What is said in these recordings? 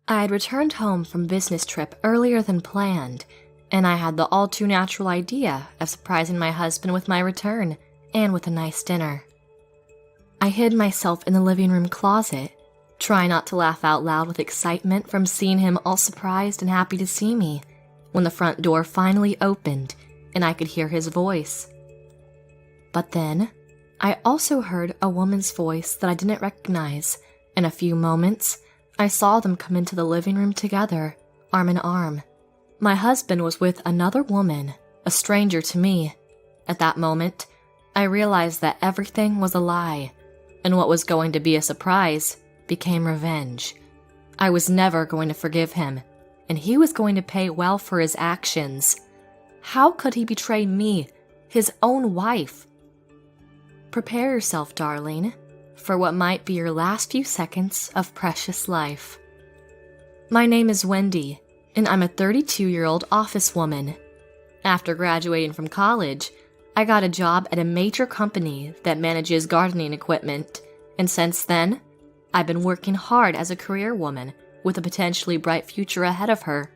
I had returned home from business trip earlier than planned, and I had the all-too-natural idea of surprising my husband with my return and with a nice dinner. I hid myself in the living room closet, trying not to laugh out loud with excitement from seeing him all surprised and happy to see me, when the front door finally opened and I could hear his voice. But then, I also heard a woman's voice that I didn't recognize. In a few moments, I saw them come into the living room together, arm in arm. My husband was with another woman, a stranger to me. At that moment, I realized that everything was a lie, and what was going to be a surprise became revenge. I was never going to forgive him, and he was going to pay well for his actions. How could he betray me, his own wife? Prepare yourself, darling, for what might be your last few seconds of precious life. My name is Wendy, and I'm a 32-year-old office woman. After graduating from college, I got a job at a major company that manages gardening equipment, and since then, I've been working hard as a career woman with a potentially bright future ahead of her.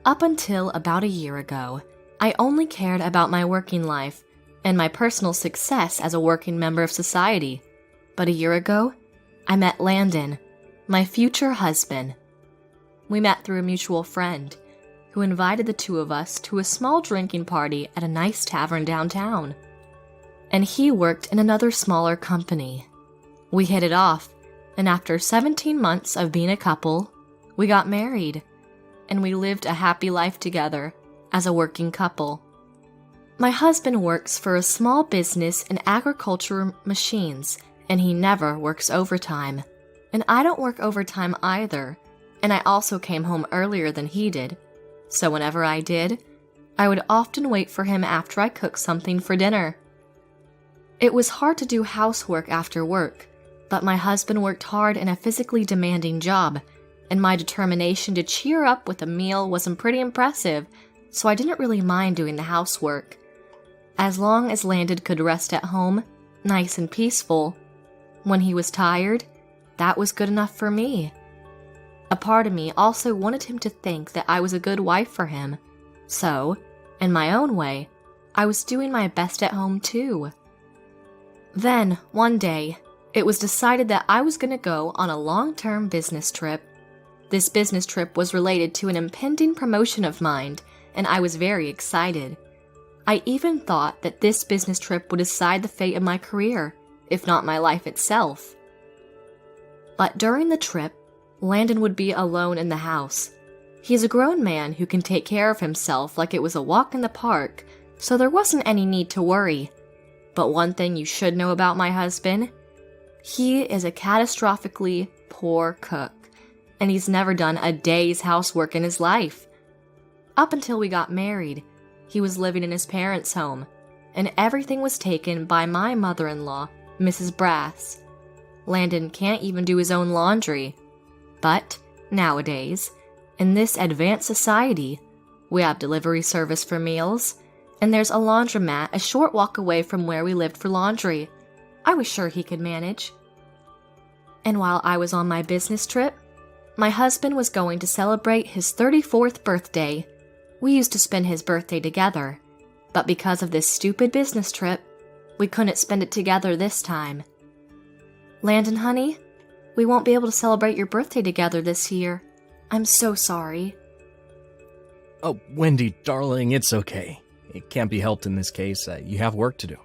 Up until about a year ago, I only cared about my working life and my personal success as a working member of society. But a year ago, I met Landon, my future husband. We met through a mutual friend who invited the two of us to a small drinking party at a nice tavern downtown. And he worked in another smaller company. We hit it off, and after 17 months of being a couple, we got married, and we lived a happy life together as a working couple. My husband works for a small business in agriculture machines, and he never works overtime. And I don't work overtime either, and I also came home earlier than he did. So whenever I did, I would often wait for him after I cooked something for dinner. It was hard to do housework after work, but my husband worked hard in a physically demanding job, and my determination to cheer up with a meal wasn't pretty impressive, so I didn't really mind doing the housework. As long as Landon could rest at home, nice and peaceful, when he was tired, that was good enough for me. A part of me also wanted him to think that I was a good wife for him, so, in my own way, I was doing my best at home too. Then, one day, it was decided that I was going to go on a long-term business trip. This business trip was related to an impending promotion of mine, and I was very excited. I even thought that this business trip would decide the fate of my career, if not my life itself. But during the trip, Landon would be alone in the house. He's a grown man who can take care of himself like it was a walk in the park, so there wasn't any need to worry. But one thing you should know about my husband, he is a catastrophically poor cook, and he's never done a day's housework in his life. Up until we got married, he was living in his parents' home, and everything was taken by my mother-in-law, Mrs. Brass. Landon can't even do his own laundry. But, nowadays, in this advanced society, we have delivery service for meals, and there's a laundromat a short walk away from where we lived for laundry. I was sure he could manage. And while I was on my business trip, my husband was going to celebrate his 34th birthday. We used to spend his birthday together, but because of this stupid business trip, we couldn't spend it together this time. Landon, honey, we won't be able to celebrate your birthday together this year. I'm so sorry. Oh, Wendy, darling, it's okay. It can't be helped in this case. You have work to do.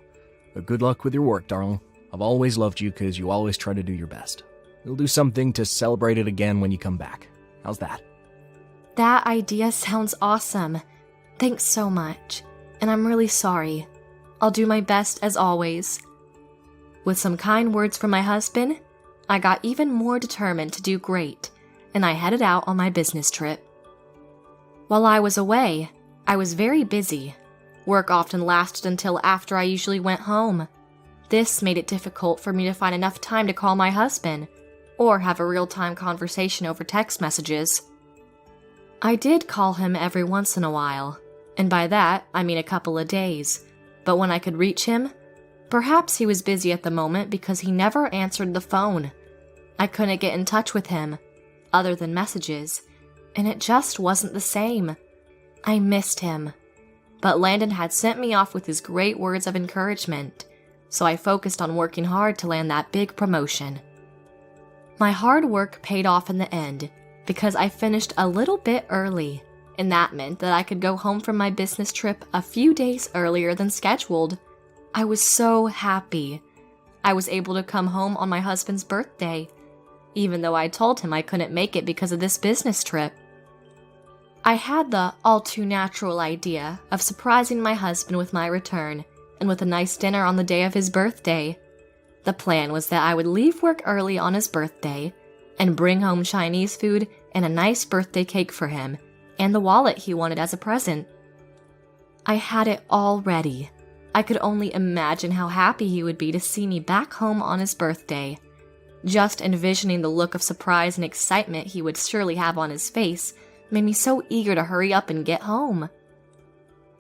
But good luck with your work, darling. I've always loved you because you always try to do your best. We'll do something to celebrate it again when you come back. How's that? That idea sounds awesome. Thanks so much. And I'm really sorry. I'll do my best as always. With some kind words from my husband, I got even more determined to do great, and I headed out on my business trip. While I was away, I was very busy. Work often lasted until after I usually went home. This made it difficult for me to find enough time to call my husband, or have a real-time conversation over text messages. I did call him every once in a while, and by that I mean a couple of days, but when I could reach him, perhaps he was busy at the moment because he never answered the phone. I couldn't get in touch with him, other than messages, and it just wasn't the same. I missed him. But Landon had sent me off with his great words of encouragement, so I focused on working hard to land that big promotion. My hard work paid off in the end because I finished a little bit early, and that meant that I could go home from my business trip a few days earlier than scheduled. I was so happy. I was able to come home on my husband's birthday, even though I told him I couldn't make it because of this business trip. I had the all-too-natural idea of surprising my husband with my return and with a nice dinner on the day of his birthday. The plan was that I would leave work early on his birthday and bring home Chinese food and a nice birthday cake for him and the wallet he wanted as a present. I had it all ready. I could only imagine how happy he would be to see me back home on his birthday. Just envisioning the look of surprise and excitement he would surely have on his face made me so eager to hurry up and get home.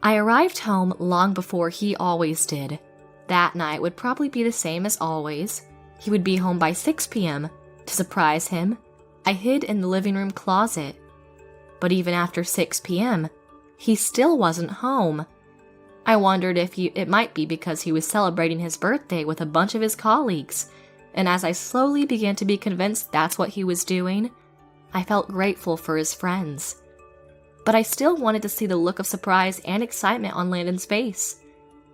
I arrived home long before he always did. That night would probably be the same as always. He would be home by 6 p.m. To surprise him, I hid in the living room closet. But even after 6 p.m., he still wasn't home. I wondered if it might be because he was celebrating his birthday with a bunch of his colleagues, and as I slowly began to be convinced that's what he was doing, I felt grateful for his friends. But I still wanted to see the look of surprise and excitement on Landon's face,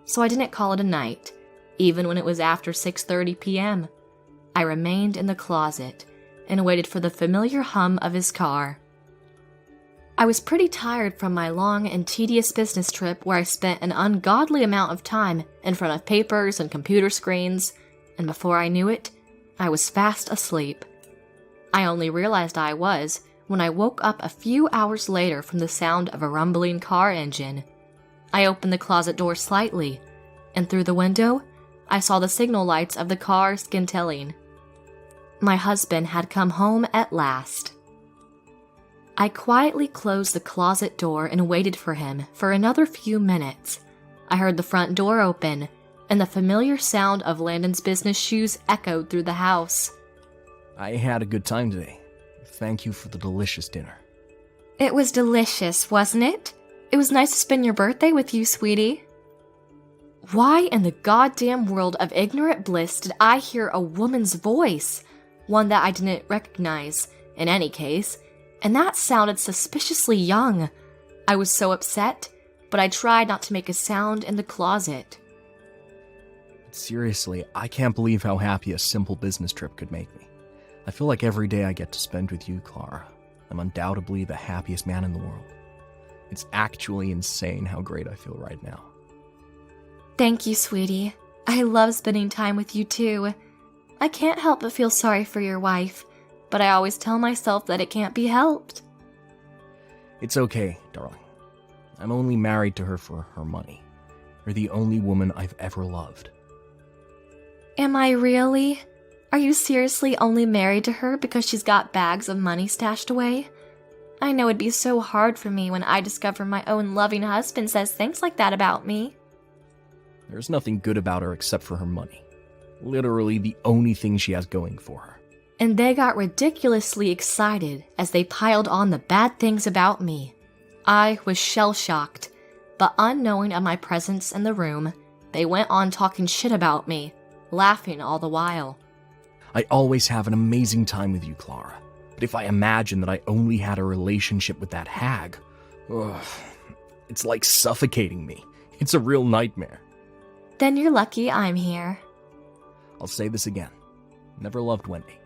so I didn't call it a night, even when it was after 6:30 p.m. I remained in the closet and waited for the familiar hum of his car. I was pretty tired from my long and tedious business trip where I spent an ungodly amount of time in front of papers and computer screens, and before I knew it, I was fast asleep. I only realized I was when I woke up a few hours later from the sound of a rumbling car engine. I opened the closet door slightly, and through the window, I saw the signal lights of the car scintillating. My husband had come home at last. I quietly closed the closet door and waited for him for another few minutes. I heard the front door open, and the familiar sound of Landon's business shoes echoed through the house. I had a good time today. Thank you for the delicious dinner. It was delicious, wasn't it? It was nice to spend your birthday with you, sweetie. Why in the goddamn world of ignorant bliss did I hear a woman's voice? One that I didn't recognize, in any case, and that sounded suspiciously young. I was so upset, but I tried not to make a sound in the closet. Seriously, I can't believe how happy a simple business trip could make me. I feel like every day I get to spend with you, Clara, I'm undoubtedly the happiest man in the world. It's actually insane how great I feel right now. Thank you, sweetie. I love spending time with you too. I can't help but feel sorry for your wife, but I always tell myself that it can't be helped. It's okay, darling. I'm only married to her for her money. You're the only woman I've ever loved. Am I really? Are you seriously only married to her because she's got bags of money stashed away? I know it'd be so hard for me when I discover my own loving husband says things like that about me. There's nothing good about her except for her money. Literally the only thing she has going for her. And they got ridiculously excited as they piled on the bad things about me. I was shell-shocked, but unknowing of my presence in the room, they went on talking shit about me, laughing all the while. I always have an amazing time with you, Clara. But if I imagine that I only had a relationship with that hag, it's like suffocating me. It's a real nightmare. Then you're lucky I'm here. I'll say this again. Never loved Wendy.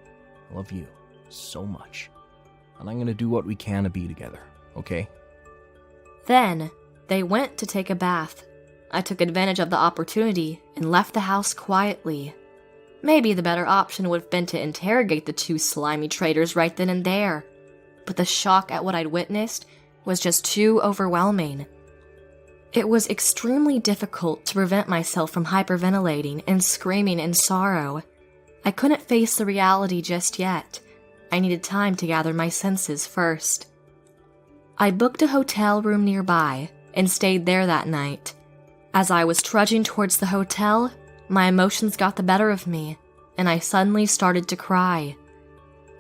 I love you so much. And I'm gonna do what we can to be together, okay? Then, they went to take a bath. I took advantage of the opportunity and left the house quietly. Maybe the better option would have been to interrogate the two slimy traitors right then and there, but the shock at what I'd witnessed was just too overwhelming. It was extremely difficult to prevent myself from hyperventilating and screaming in sorrow. I couldn't face the reality just yet. I needed time to gather my senses first. I booked a hotel room nearby and stayed there that night. As I was trudging towards the hotel, my emotions got the better of me, and I suddenly started to cry.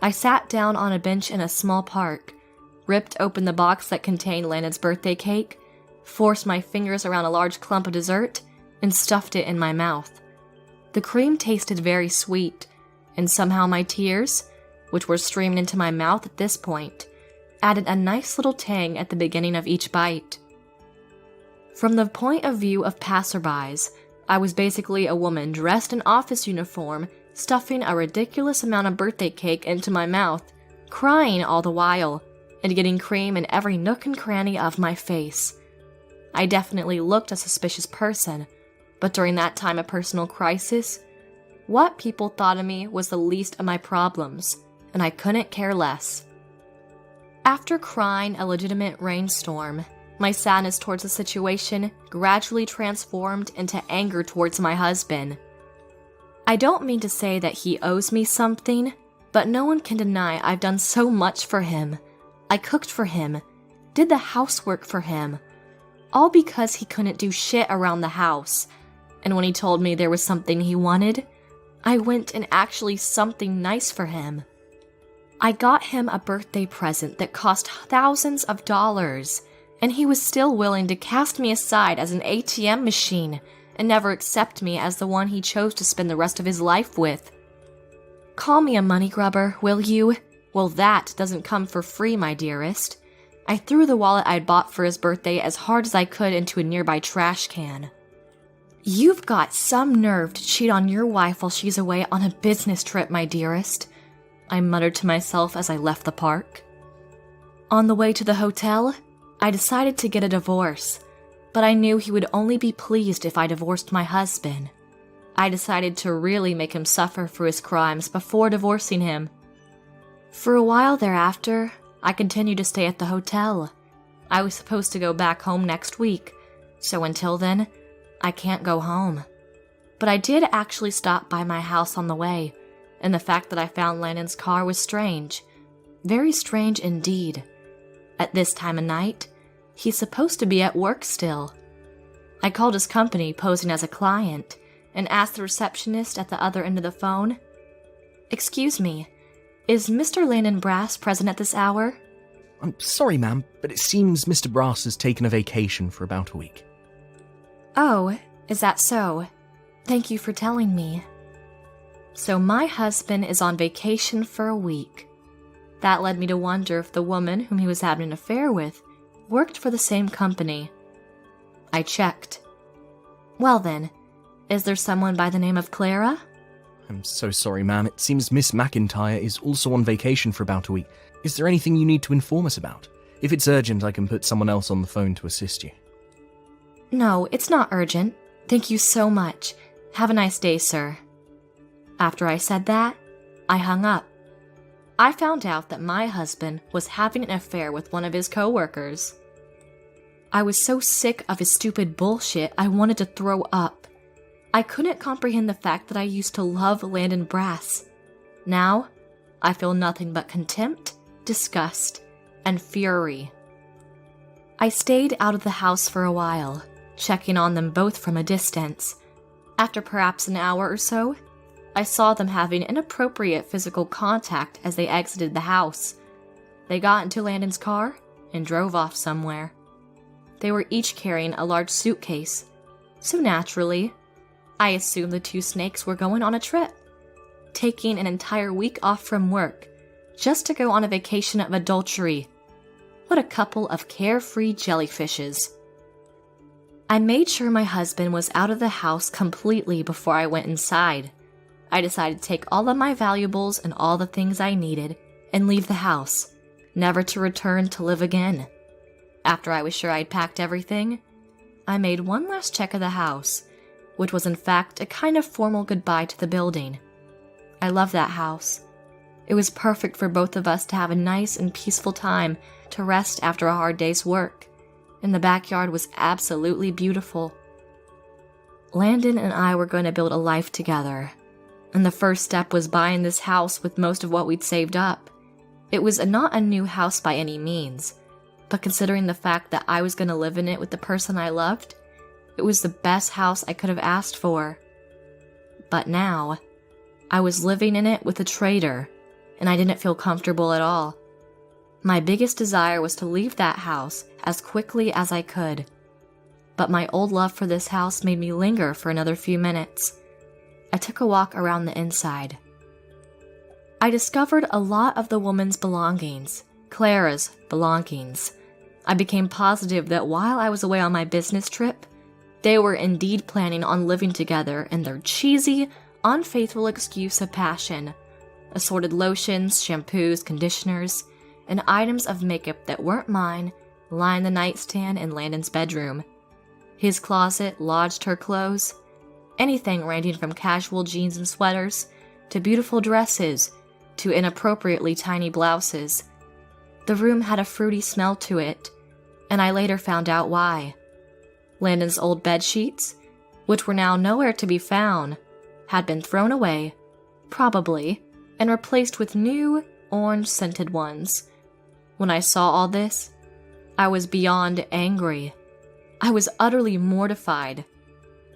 I sat down on a bench in a small park, ripped open the box that contained Landon's birthday cake, forced my fingers around a large clump of dessert, and stuffed it in my mouth. The cream tasted very sweet, and somehow my tears, which were streaming into my mouth at this point, added a nice little tang at the beginning of each bite. From the point of view of passerbys, I was basically a woman dressed in office uniform, stuffing a ridiculous amount of birthday cake into my mouth, crying all the while, and getting cream in every nook and cranny of my face. I definitely looked a suspicious person, but during that time of personal crisis, what people thought of me was the least of my problems, and I couldn't care less. After crying a legitimate rainstorm, my sadness towards the situation gradually transformed into anger towards my husband. I don't mean to say that he owes me something, but no one can deny I've done so much for him. I cooked for him, did the housework for him, all because he couldn't do shit around the house. And when he told me there was something he wanted, I went and actually something nice for him. I got him a birthday present that cost thousands of dollars, and he was still willing to cast me aside as an ATM machine and never accept me as the one he chose to spend the rest of his life with. Call me a money grubber, will you? Well, that doesn't come for free, my dearest. I threw the wallet I'd bought for his birthday as hard as I could into a nearby trash can. You've got some nerve to cheat on your wife while she's away on a business trip, my dearest, I muttered to myself as I left the park. On the way to the hotel, I decided to get a divorce, but I knew he would only be pleased if I divorced my husband. I decided to really make him suffer for his crimes before divorcing him. For a while thereafter, I continued to stay at the hotel. I was supposed to go back home next week, so until then, I can't go home. But I did actually stop by my house on the way, and the fact that I found Landon's car was strange. Very strange indeed. At this time of night, he's supposed to be at work still. I called his company posing as a client and asked the receptionist at the other end of the phone, "Excuse me, is Mr. Landon Brass present at this hour?" I'm sorry, ma'am, but it seems Mr. Brass has taken a vacation for about a week. Oh, is that so? Thank you for telling me. So my husband is on vacation for a week. That led me to wonder if the woman whom he was having an affair with worked for the same company. I checked. Well then, is there someone by the name of Clara? I'm so sorry, ma'am. It seems Miss McIntyre is also on vacation for about a week. Is there anything you need to inform us about? If it's urgent, I can put someone else on the phone to assist you. No, it's not urgent. Thank you so much. Have a nice day, sir. After I said that, I hung up. I found out that my husband was having an affair with one of his coworkers. I was so sick of his stupid bullshit, I wanted to throw up. I couldn't comprehend the fact that I used to love Landon Brass. Now, I feel nothing but contempt, disgust, and fury. I stayed out of the house for a while, checking on them both from a distance. After perhaps an hour or so, I saw them having inappropriate physical contact as they exited the house. They got into Landon's car and drove off somewhere. They were each carrying a large suitcase, so naturally, I assumed the two snakes were going on a trip, taking an entire week off from work just to go on a vacation of adultery. What a couple of carefree jellyfishes. I made sure my husband was out of the house completely before I went inside. I decided to take all of my valuables and all the things I needed and leave the house, never to return to live again. After I was sure I'd packed everything, I made one last check of the house, which was in fact a kind of formal goodbye to the building. I love that house. It was perfect for both of us to have a nice and peaceful time to rest after a hard day's work, and the backyard was absolutely beautiful. Landon and I were going to build a life together, and the first step was buying this house with most of what we'd saved up. It was not a new house by any means, but considering the fact that I was going to live in it with the person I loved, it was the best house I could have asked for. But now, I was living in it with a traitor, and I didn't feel comfortable at all. My biggest desire was to leave that house as quickly as I could. But my old love for this house made me linger for another few minutes. I took a walk around the inside. I discovered a lot of the woman's belongings, Clara's belongings. I became positive that while I was away on my business trip, they were indeed planning on living together in their cheesy, unfaithful excuse of passion. Assorted lotions, shampoos, conditioners, and items of makeup that weren't mine lined the nightstand in Landon's bedroom. His closet lodged her clothes, anything ranging from casual jeans and sweaters to beautiful dresses to inappropriately tiny blouses. The room had a fruity smell to it, and I later found out why. Landon's old bed sheets, which were now nowhere to be found, had been thrown away, probably, and replaced with new, orange-scented ones. When I saw all this, I was beyond angry. I was utterly mortified.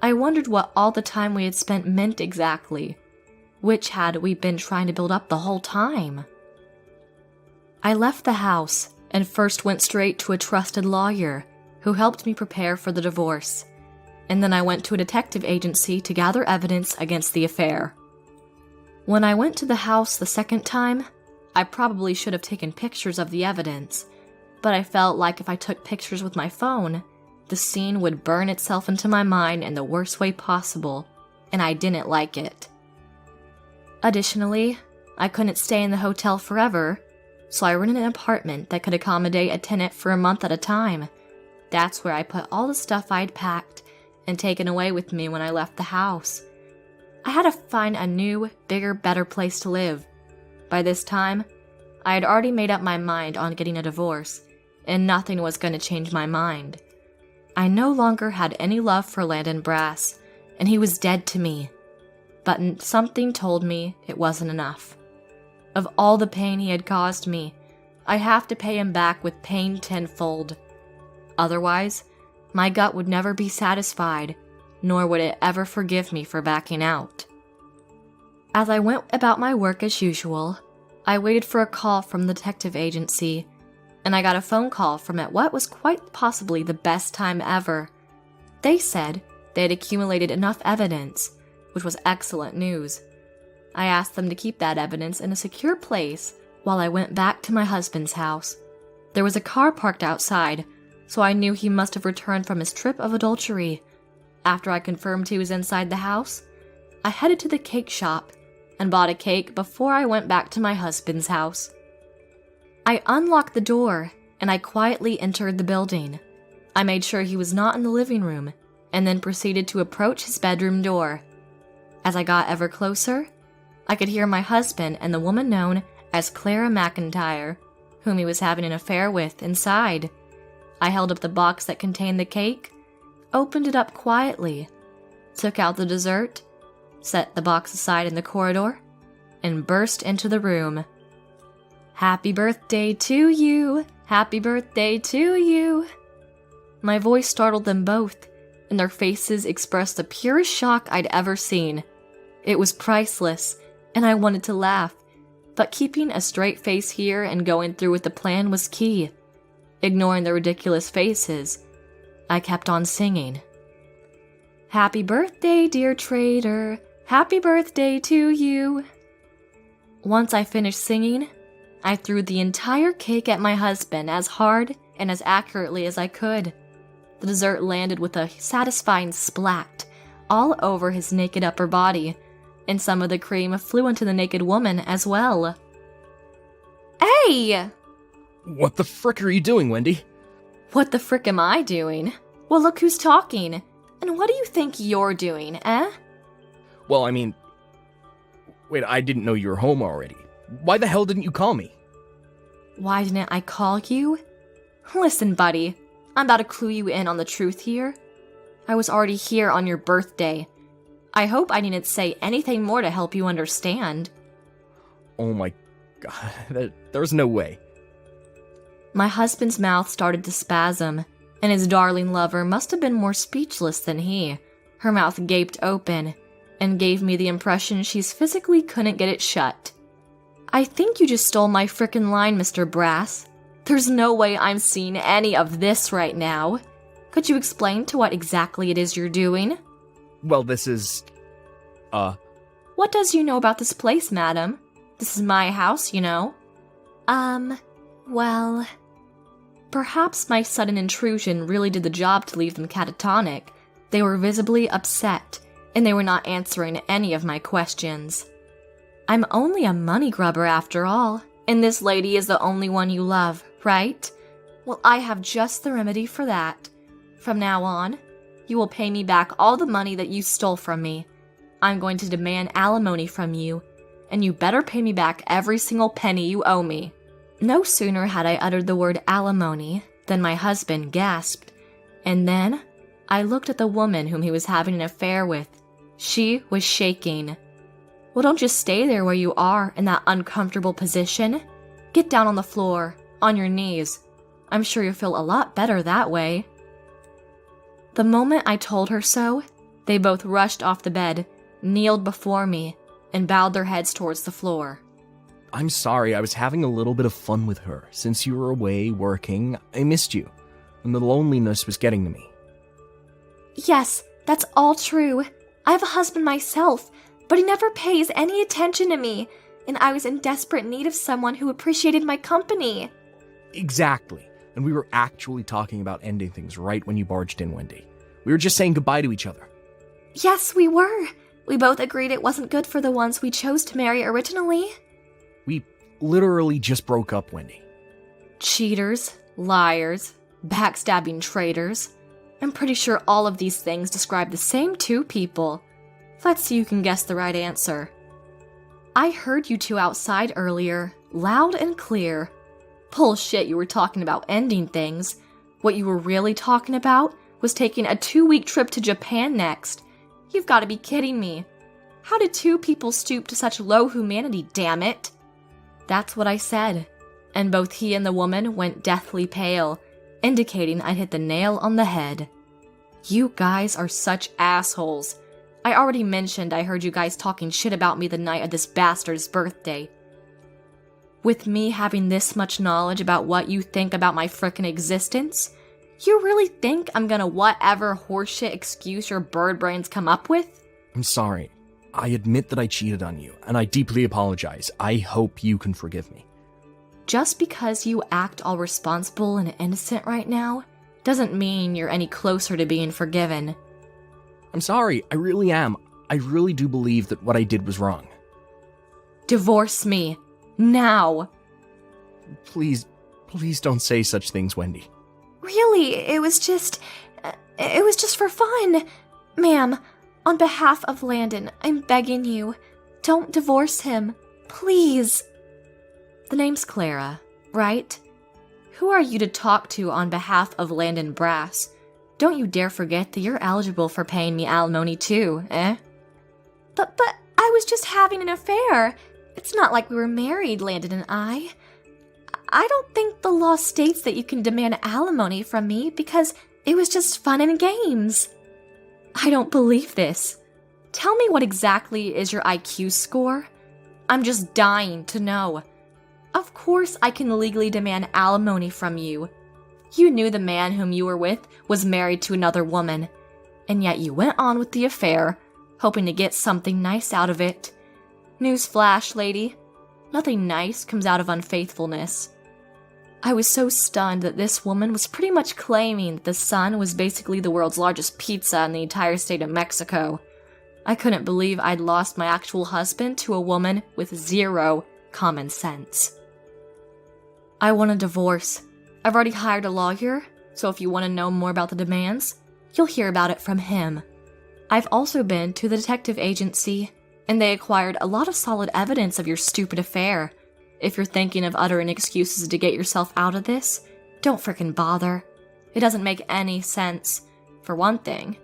I wondered what all the time we had spent meant exactly. Which had we been trying to build up the whole time? I left the house and first went straight to a trusted lawyer who helped me prepare for the divorce, and then I went to a detective agency to gather evidence against the affair. When I went to the house the second time, I probably should have taken pictures of the evidence, but I felt like if I took pictures with my phone, the scene would burn itself into my mind in the worst way possible, and I didn't like it. Additionally, I couldn't stay in the hotel forever, so I rented an apartment that could accommodate a tenant for a month at a time. That's where I put all the stuff I'd packed and taken away with me when I left the house. I had to find a new, bigger, better place to live. By this time, I had already made up my mind on getting a divorce, and nothing was going to change my mind. I no longer had any love for Landon Brass, and he was dead to me. But something told me it wasn't enough. Of all the pain he had caused me, I have to pay him back with pain tenfold. Otherwise, my gut would never be satisfied, nor would it ever forgive me for backing out. As I went about my work as usual, I waited for a call from the detective agency, and I got a phone call from at what was quite possibly the best time ever. They said they had accumulated enough evidence, which was excellent news. I asked them to keep that evidence in a secure place while I went back to my husband's house. There was a car parked outside, so I knew he must have returned from his trip of adultery. After I confirmed he was inside the house, I headed to the cake shop and bought a cake before I went back to my husband's house. I unlocked the door and I quietly entered the building. I made sure he was not in the living room and then proceeded to approach his bedroom door. As I got ever closer, I could hear my husband and the woman known as Clara McIntyre, whom he was having an affair with, inside. I held up the box that contained the cake, opened it up quietly, took out the dessert, set the box aside in the corridor, and burst into the room. "Happy birthday to you! Happy birthday to you!" My voice startled them both, and their faces expressed the purest shock I'd ever seen. It was priceless, and I wanted to laugh, but keeping a straight face here and going through with the plan was key. Ignoring the ridiculous faces, I kept on singing. "Happy birthday, dear traitor. Happy birthday to you." Once I finished singing, I threw the entire cake at my husband as hard and as accurately as I could. The dessert landed with a satisfying splat all over his naked upper body, and some of the cream flew into the naked woman as well. "Hey!" What the frick are you doing, Wendy? "What the frick am I doing? Well, look who's talking. And what do you think you're doing, eh?" Well, I mean... Wait, I didn't know you were home already. Why the hell didn't you call me? Why didn't I call you? Listen, buddy, I'm about to clue you in on the truth here. I was already here on your birthday. I hope I didn't say anything more to help you understand. Oh my god, there's no way. My husband's mouth started to spasm, and his darling lover must have been more speechless than he. Her mouth gaped open, and gave me the impression she physically couldn't get it shut. I think you just stole my frickin' line, Mr. Brass. There's no way I'm seeing any of this right now. Could you explain to what exactly it is you're doing? Well, this is... What does you know about this place, madam? This is my house, you know. Well... Perhaps my sudden intrusion really did the job to leave them catatonic. They were visibly upset, and they were not answering any of my questions. I'm only a money grubber after all, and this lady is the only one you love, right? Well, I have just the remedy for that. From now on, you will pay me back all the money that you stole from me. I'm going to demand alimony from you, and you better pay me back every single penny you owe me. No sooner had I uttered the word alimony than my husband gasped, and then I looked at the woman whom he was having an affair with. She was shaking. Well, don't just stay there where you are in that uncomfortable position. Get down on the floor, on your knees. I'm sure you'll feel a lot better that way. The moment I told her so, they both rushed off the bed, kneeled before me, and bowed their heads towards the floor. I'm sorry, I was having a little bit of fun with her. Since you were away working, I missed you, and the loneliness was getting to me. Yes, that's all true. I have a husband myself, but he never pays any attention to me, and I was in desperate need of someone who appreciated my company. Exactly, and we were actually talking about ending things right when you barged in, Wendy. We were just saying goodbye to each other. Yes, we were. We both agreed it wasn't good for the ones we chose to marry originally. We literally just broke up, Wendy. Cheaters, liars, backstabbing traitors. I'm pretty sure all of these things describe the same two people. Let's see who can guess the right answer. I heard you two outside earlier, loud and clear. Bullshit, you were talking about ending things. What you were really talking about was taking a 2-week trip to Japan next. You've got to be kidding me. How did two people stoop to such low humanity, damn it? That's what I said, and both he and the woman went deathly pale, indicating I'd hit the nail on the head. You guys are such assholes. I already mentioned I heard you guys talking shit about me the night of this bastard's birthday. With me having this much knowledge about what you think about my frickin' existence, you really think I'm gonna whatever horseshit excuse your bird brains come up with? I'm sorry. I admit that I cheated on you, and I deeply apologize. I hope you can forgive me. Just because you act all responsible and innocent right now, doesn't mean you're any closer to being forgiven. I'm sorry, I really am. I really do believe that what I did was wrong. Divorce me. Now. Please don't say such things, Wendy. Really, it was just for fun. Ma'am, on behalf of Landon, I'm begging you, don't divorce him. Please. The name's Clara, right? Who are you to talk to on behalf of Landon Brass? Don't you dare forget that you're eligible for paying me alimony too, eh? But I was just having an affair. It's not like we were married, Landon and I. I don't think the law states that you can demand alimony from me because it was just fun and games. I don't believe this. Tell me what exactly is your IQ score? I'm just dying to know. Of course I can legally demand alimony from you. You knew the man whom you were with was married to another woman, and yet you went on with the affair, hoping to get something nice out of it. Newsflash, lady. Nothing nice comes out of unfaithfulness. I was so stunned that this woman was pretty much claiming that the sun was basically the world's largest pizza in the entire state of Mexico. I couldn't believe I'd lost my actual husband to a woman with zero common sense. I want a divorce. I've already hired a lawyer, so if you want to know more about the demands, you'll hear about it from him. I've also been to the detective agency, and they acquired a lot of solid evidence of your stupid affair. If you're thinking of uttering excuses to get yourself out of this, don't frickin' bother. It doesn't make any sense, for one thing.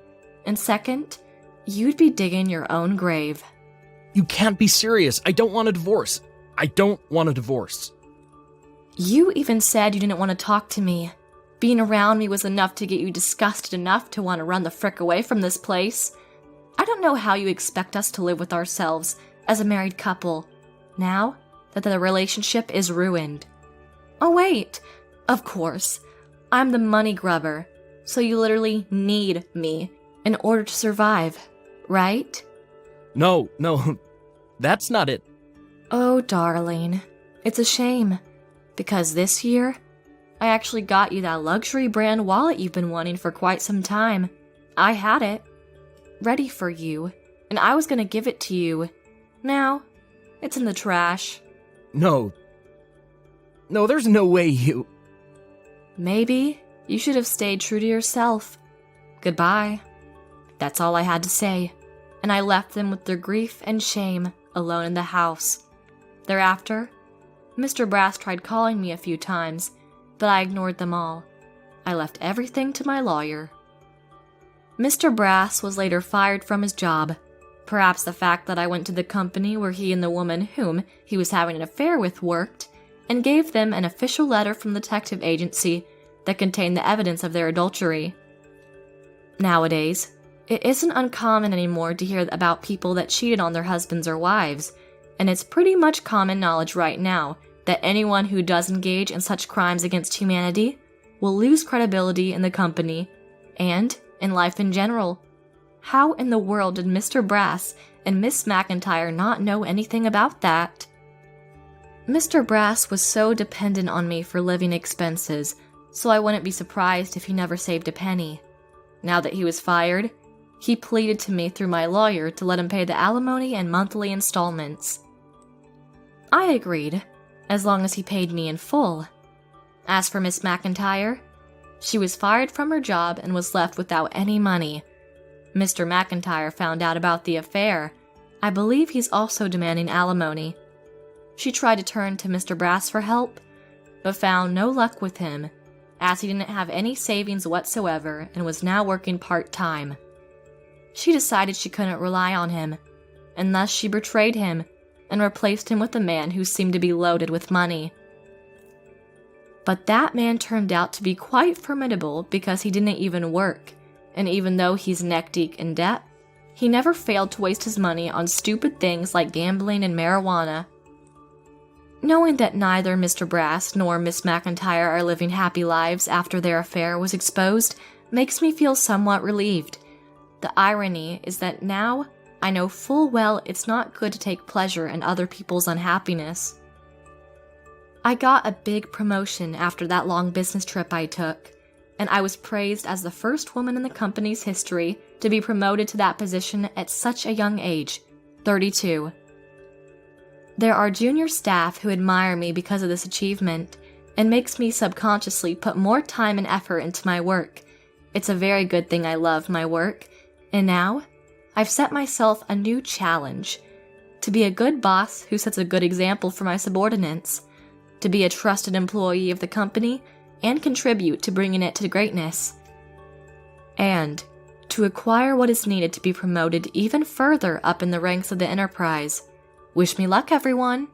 And second, you'd be digging your own grave. You can't be serious. I don't want a divorce. I don't want a divorce. You even said you didn't want to talk to me. Being around me was enough to get you disgusted enough to want to run the frick away from this place. I don't know how you expect us to live with ourselves as a married couple. Now, that the relationship is ruined. Oh wait, of course, I'm the money grubber, so you literally need me in order to survive, right? No, that's not it. Oh, darling, it's a shame, because this year, I actually got you that luxury brand wallet you've been wanting for quite some time. I had it, ready for you, and I was gonna give it to you. Now, it's in the trash. No, there's no way you... Maybe you should have stayed true to yourself. Goodbye. That's all I had to say, and I left them with their grief and shame alone in the house. Thereafter, Mr. Brass tried calling me a few times, but I ignored them all. I left everything to my lawyer. Mr. Brass was later fired from his job. Perhaps the fact that I went to the company where he and the woman whom he was having an affair with worked, and gave them an official letter from the detective agency that contained the evidence of their adultery. Nowadays, it isn't uncommon anymore to hear about people that cheated on their husbands or wives, and it's pretty much common knowledge right now that anyone who does engage in such crimes against humanity will lose credibility in the company and in life in general. How in the world did Mr. Brass and Miss McIntyre not know anything about that? Mr. Brass was so dependent on me for living expenses, so I wouldn't be surprised if he never saved a penny. Now that he was fired, he pleaded to me through my lawyer to let him pay the alimony and monthly installments. I agreed, as long as he paid me in full. As for Miss McIntyre, she was fired from her job and was left without any money. Mr. McIntyre found out about the affair. I believe he's also demanding alimony. She tried to turn to Mr. Brass for help, but found no luck with him, as he didn't have any savings whatsoever and was now working part-time. She decided she couldn't rely on him, and thus she betrayed him and replaced him with a man who seemed to be loaded with money. But that man turned out to be quite formidable because he didn't even work, and even though he's neck-deep in debt, he never failed to waste his money on stupid things like gambling and marijuana. Knowing that neither Mr. Brass nor Miss McIntyre are living happy lives after their affair was exposed makes me feel somewhat relieved. The irony is that now I know full well it's not good to take pleasure in other people's unhappiness. I got a big promotion after that long business trip I took, and I was praised as the first woman in the company's history to be promoted to that position at such a young age, 32. There are junior staff who admire me because of this achievement, and makes me subconsciously put more time and effort into my work. It's a very good thing I love my work, and now I've set myself a new challenge: to be a good boss who sets a good example for my subordinates, to be a trusted employee of the company and contribute to bringing it to greatness, and to acquire what is needed to be promoted even further up in the ranks of the enterprise. Wish me luck, everyone!